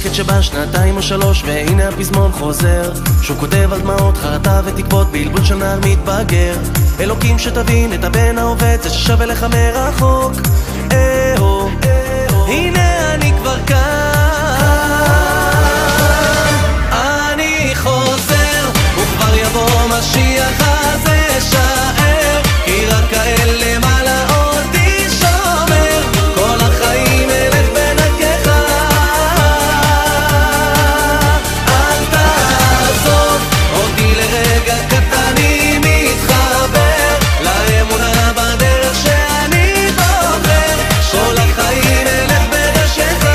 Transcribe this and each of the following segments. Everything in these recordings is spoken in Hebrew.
שקט שבא שנתיים או שלוש, והנה הפזמון חוזר. שהוא כותב על דמעות, חרטה ותקוות, בלבול של נער מתבגר. אלוקים שתבין את הבן העובד, זה ששווה לך מרחוק. הנה אני כבר כאן, אני חוזר, וכבר יבוא משיח הזה שער, כי רק כאלה מעלה אותי שומר, כל החיים אלך בדרכך. אל תעזוב אותי לרגע קטן, אני מתחבר לאמונה בדרך שאני בוחר, כל החיים אלך בדרכך.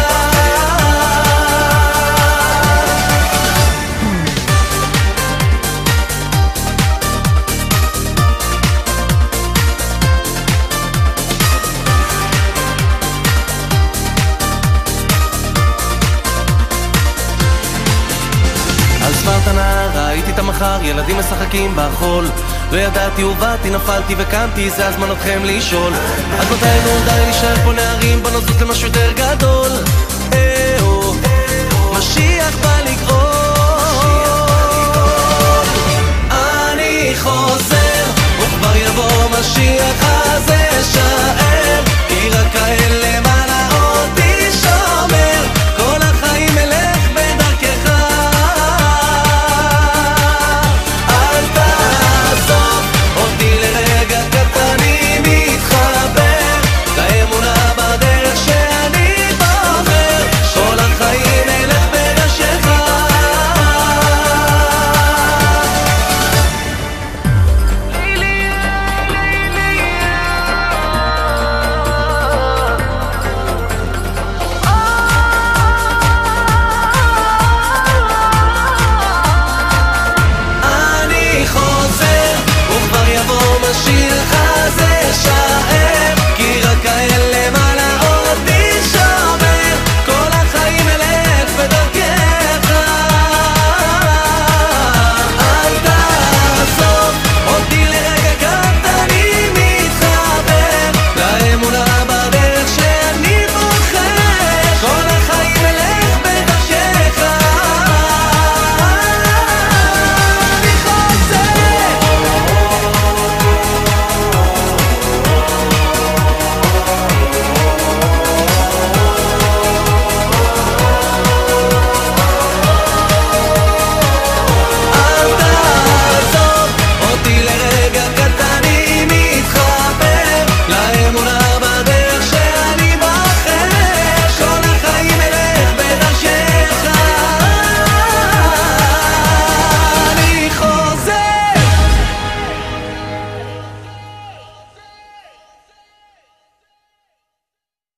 על ספרטנה ראיתי את המחר, ילדים משחקים בחול, לא ידעתי ובאתי, נפלתי וקמתי, זה הזמן אתכם לשאול, עד מתי די נשאר פה נערים בנוזות למשהו יותר גדול. משיח בא לגאול, אני חוזר